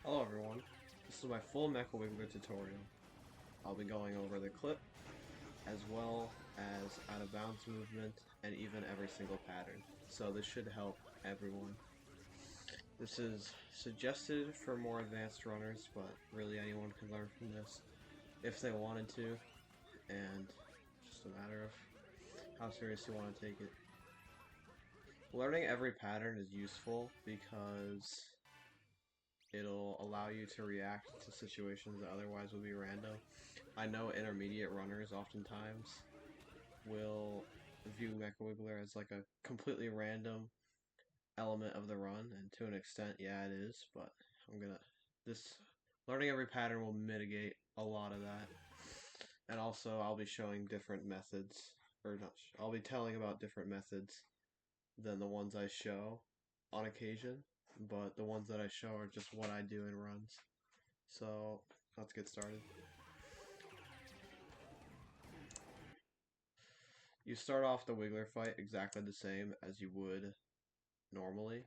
Hello everyone, this is my full Mecha Wiggler tutorial. I'll be going over the clip, as well as out of bounds movement, and even every single pattern. So this should help everyone. This is suggested for more advanced runners, but really anyone can learn from this if they wanted to, and just a matter of how serious you want to take it. Learning every pattern is useful because it'll allow you to react to situations that otherwise would be random. I know intermediate runners oftentimes will view Mecha Wiggler as like a completely random element of the run, and to an extent, yeah, it is, but this learning every pattern will mitigate a lot of that. And also, I'll be showing different methods, or not, I'll be telling about different methods than the ones I show on occasion, but the ones that I show are just what I do in runs. So, let's get started. You start off the Wiggler fight exactly the same as you would normally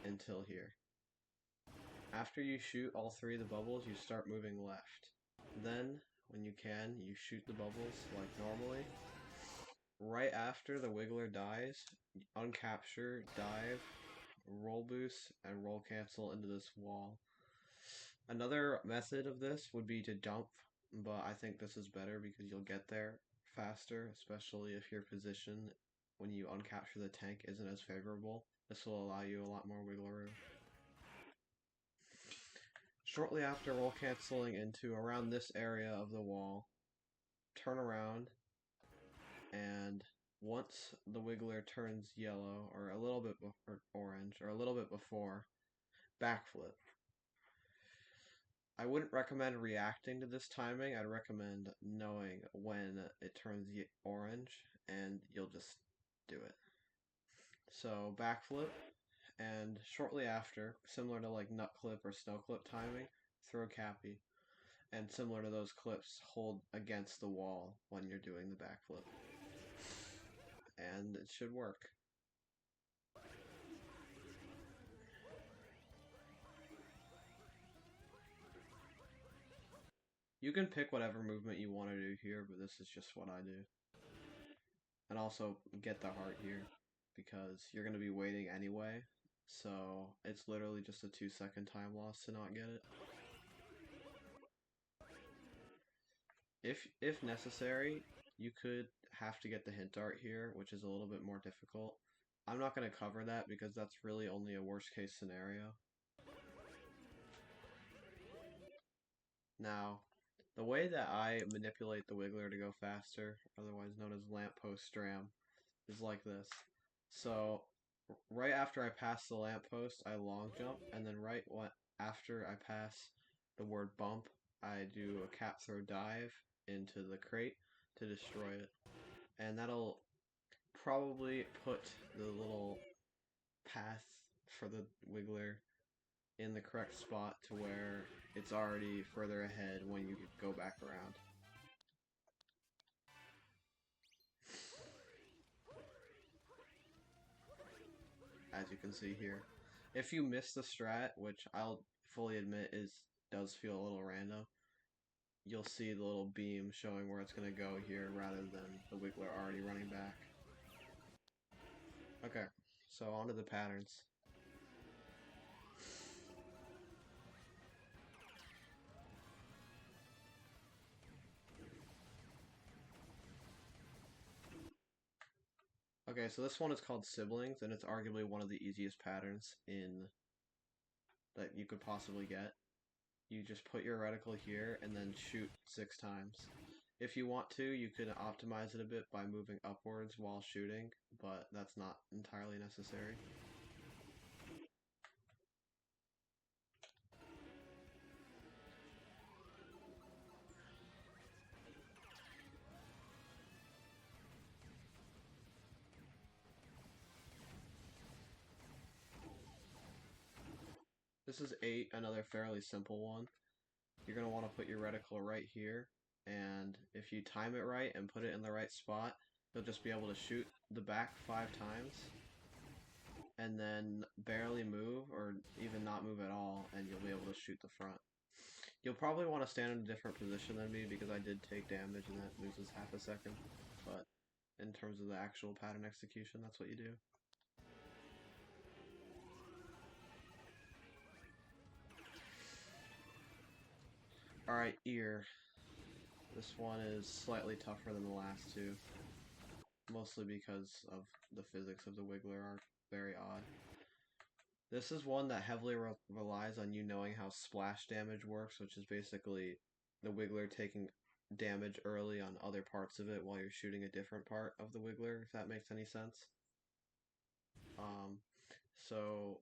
until here. After you shoot all three of the bubbles, you start moving left. Then, when you can, you shoot the bubbles like normally. Right after the Wiggler dies, uncapture, dive, roll boost, and roll cancel into this wall. Another method of this would be to jump, but I think this is better because you'll get there faster, especially if your position when you uncapture the tank isn't as favorable. This will allow you a lot more wiggle room. Shortly after roll canceling into around this area of the wall, turn around, and once the Wiggler turns yellow, or a little bit or orange, or a little bit before, backflip. I wouldn't recommend reacting to this timing. I'd recommend knowing when it turns orange, and you'll just do it. So backflip, and shortly after, similar to like nut clip or snow clip timing, throw cappy. And similar to those clips, hold against the wall when you're doing the backflip. And it should work. You can pick whatever movement you want to do here, but this is just what I do. And also get the heart here, because you're going to be waiting anyway, so it's literally just a 2-second time loss to not get it. If necessary, you could have to get the hint art here, which is a little bit more difficult. I'm not going to cover that because that's really only a worst case scenario. Now, the way that I manipulate the Wiggler to go faster, otherwise known as lamppost stram, is like this. So, right after I pass the lamppost, I long jump, and then after I pass the word bump, I do a cap throw dive into the crate to destroy it. And that'll probably put the little path for the Wiggler in the correct spot to where it's already further ahead when you go back around. As you can see here. If you miss the strat, which I'll fully admit does feel a little random, you'll see the little beam showing where it's going to go here rather than the Wiggler already running back. Okay, so on to the patterns. Okay, so this one is called Siblings, and it's arguably one of the easiest patterns that you could possibly get. You just put your reticle here and then shoot 6 times. If you want to, you could optimize it a bit by moving upwards while shooting, but that's not entirely necessary. This is 8, another fairly simple one. You're going to want to put your reticle right here, and if you time it right and put it in the right spot, you'll just be able to shoot the back 5 times, and then barely move, or even not not move at all, and you'll be able to shoot the front. You'll probably want to stand in a different position than me because I did take damage and that loses half a second. But in terms of the actual pattern execution, that's what you do. Alright, ear. This one is slightly tougher than the last two. Mostly because of the physics of the Wiggler are very odd. This is one that heavily relies on you knowing how splash damage works, which is basically the Wiggler taking damage early on other parts of it while you're shooting a different part of the Wiggler, if that makes any sense. So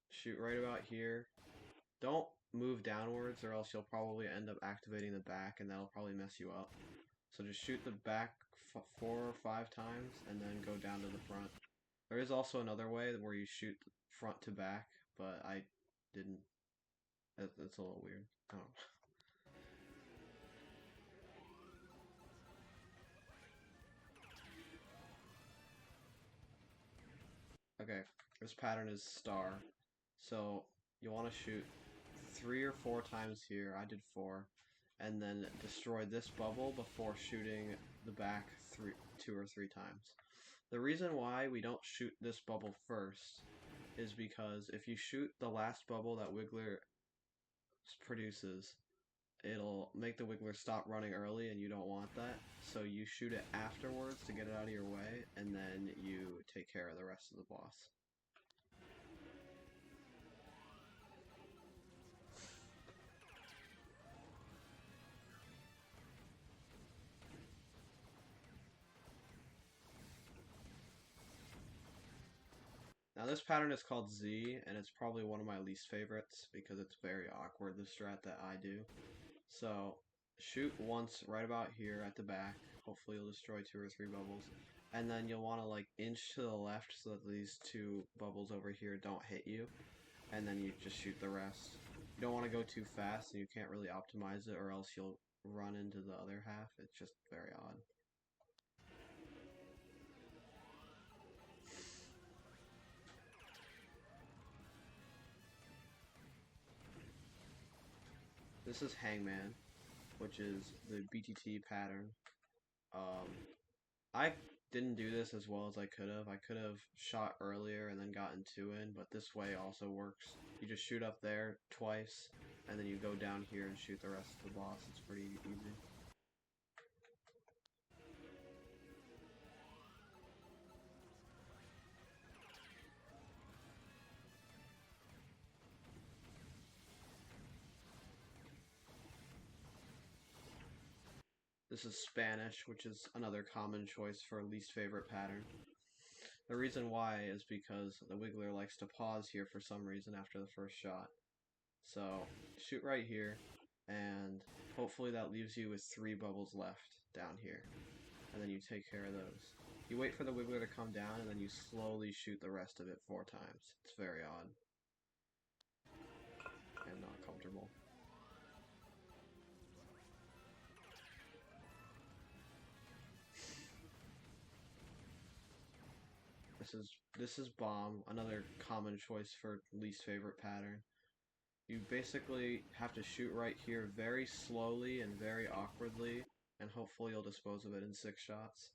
shoot right about here. Don't move downwards or else you'll probably end up activating the back and that'll probably mess you up. So just shoot the back 4 or 5 times and then go down to the front. There is also another way where you shoot front to back, but I didn't. It's a little weird. I don't know. Okay, this pattern is star. So you want to shoot 3 or 4 times here. I did 4. And then destroy this bubble before shooting the back 2 or 3 times. The reason why we don't shoot this bubble first is because if you shoot the last bubble that Wiggler produces, it'll make the Wiggler stop running early and you don't want that. So you shoot it afterwards to get it out of your way, and then you take care of the rest of the boss. Now this pattern is called Z, and it's probably one of my least favorites because it's very awkward, the strat that I do. So shoot once right about here at the back. Hopefully you'll destroy 2 or 3 bubbles. And then you'll want to like inch to the left so that these 2 bubbles over here don't hit you. And then you just shoot the rest. You don't want to go too fast and you can't really optimize it or else you'll run into the other half. It's just very odd. This is Hangman, which is the BTT pattern. I didn't do this as well as I could have. I could have shot earlier and then gotten 2 in, but this way also works. You just shoot up there twice, and then you go down here and shoot the rest of the boss. It's pretty easy. This is Spanish, which is another common choice for least favorite pattern. The reason why is because the Wiggler likes to pause here for some reason after the first shot. So shoot right here, and hopefully that leaves you with 3 bubbles left down here. And then you take care of those. You wait for the Wiggler to come down, and then you slowly shoot the rest of it 4 times. It's very odd. And not comfortable. This is Bomb, another common choice for least favorite pattern. You basically have to shoot right here very slowly and very awkwardly, and hopefully you'll dispose of it in 6 shots.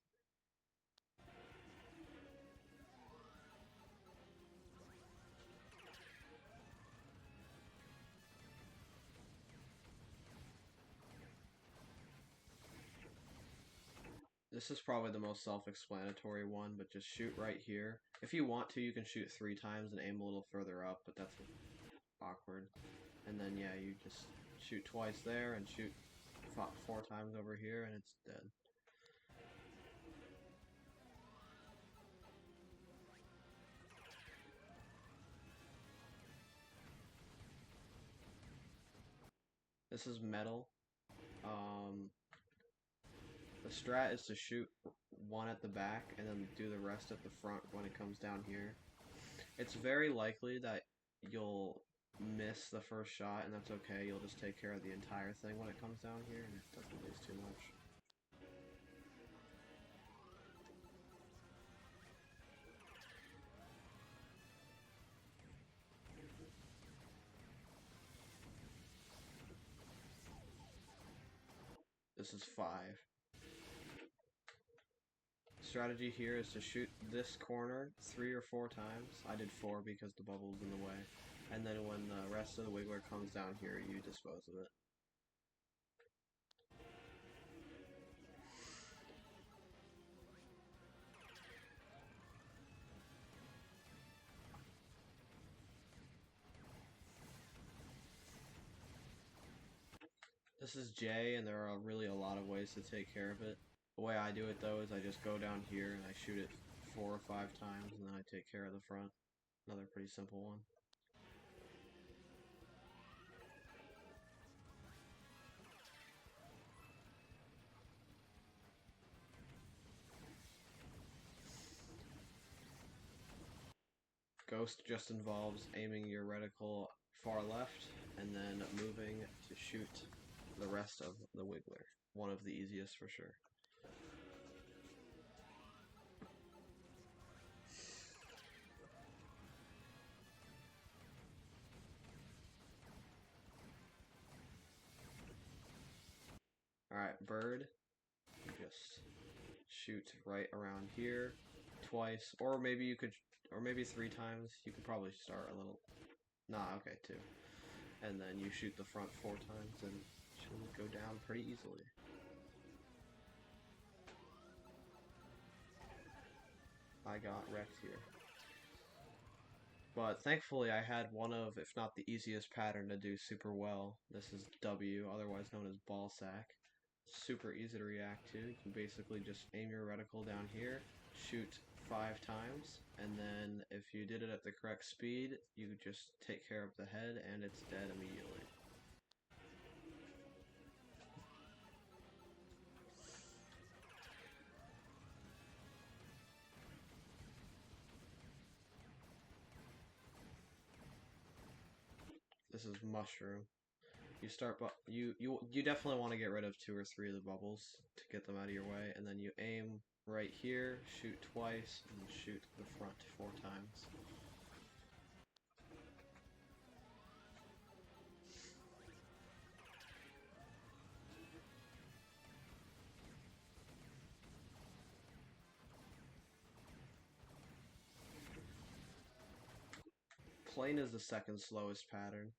This is probably the most self-explanatory one, but just shoot right here. If you want to, you can shoot 3 times and aim a little further up, but that's awkward. And then, yeah, you just shoot twice there and shoot 4 times over here, and it's dead. This is Metal. The strat is to shoot 1 at the back and then do the rest at the front when it comes down here. It's very likely that you'll miss the first shot, and that's okay. You'll just take care of the entire thing when it comes down here, and it doesn't lose too much. This is 5. Strategy here is to shoot this corner 3 or 4 times. I did 4 because the bubble's in the way. And then when the rest of the Wiggler comes down here, you dispose of it. This is J, and there are really a lot of ways to take care of it. The way I do it, though, is I just go down here and I shoot it 4 or 5 times, and then I take care of the front. Another pretty simple one. Ghost just involves aiming your reticle far left, and then moving to shoot the rest of the Wiggler. One of the easiest for sure. Alright, bird. You just shoot right around here twice, or maybe you could, or maybe 3 times. You could probably start a little. Nah, okay, 2. And then you shoot the front 4 times, and it should go down pretty easily. I got wrecked here. But thankfully I had one of, if not the easiest pattern to do super well. This is W, otherwise known as ball sack. Super easy to react to. You can basically just aim your reticle down here, shoot 5 times, and then if you did it at the correct speed, you just take care of the head and it's dead immediately. This is mushroom. You start, but you definitely want to get rid of 2 or 3 of the bubbles to get them out of your way, and then you aim right here, shoot twice, and shoot the front 4 times. Plane is the second slowest pattern.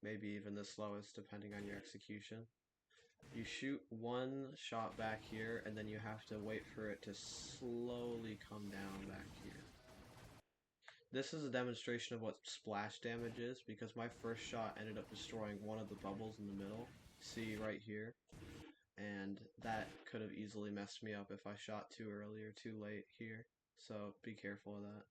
Maybe even the slowest depending on your execution. You shoot 1 shot back here, and then you have to wait for it to slowly come down back here. This is a demonstration of what splash damage is, because my first shot ended up destroying one of the bubbles in the middle. See right here? And that could have easily messed me up if I shot too early or too late here. So be careful of that.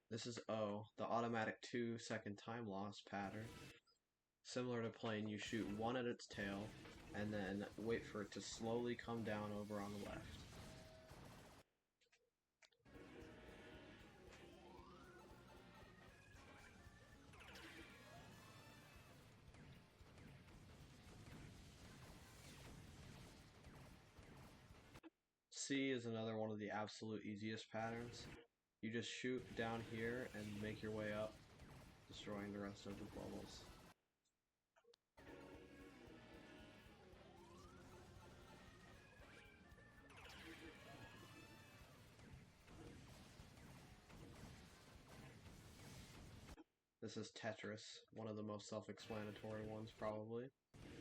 This is O, the automatic 2-second time loss pattern. Similar to plane, you shoot 1 at its tail, and then wait for it to slowly come down over on the left. C is another one of the absolute easiest patterns. You just shoot down here and make your way up, destroying the rest of the bubbles. This is Tetris, one of the most self-explanatory ones probably.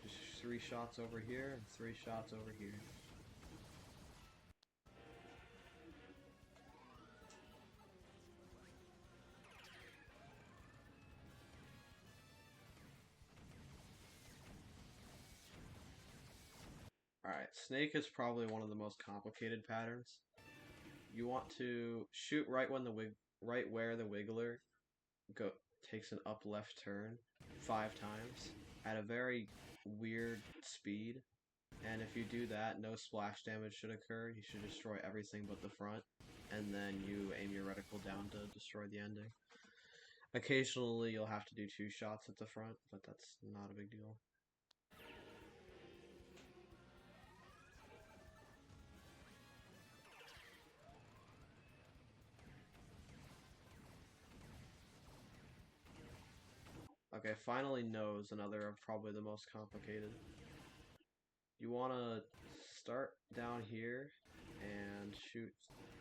Just 3 shots over here and 3 shots over here. Alright, snake is probably one of the most complicated patterns. You want to shoot right when right where the wiggler takes an up left turn 5 times at a very weird speed. And if you do that, no splash damage should occur. You should destroy everything but the front, and then you aim your reticle down to destroy the ending. Occasionally you'll have to do 2 shots at the front, but that's not a big deal. Okay, finally nose, another of probably the most complicated. You want to start down here and shoot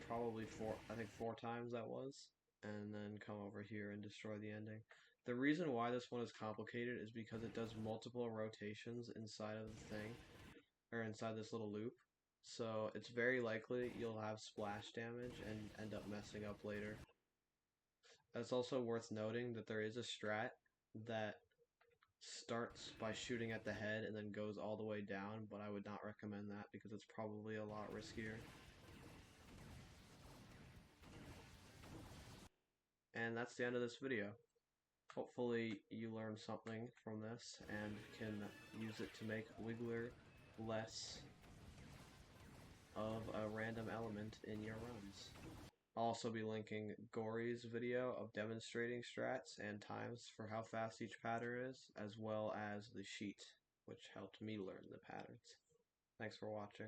probably I think 4 times that was, and then come over here and destroy the ending. The reason why this one is complicated is because it does multiple rotations inside of the thing, or inside this little loop. So it's very likely you'll have splash damage and end up messing up later. It's also worth noting that there is a strat that starts by shooting at the head and then goes all the way down, but I would not recommend that because it's probably a lot riskier. And that's the end of this video. Hopefully you learned something from this and can use it to make Wiggler less of a random element in your runs. I'll also be linking Gory's video of demonstrating strats and times for how fast each pattern is, as well as the sheet, which helped me learn the patterns. Thanks for watching.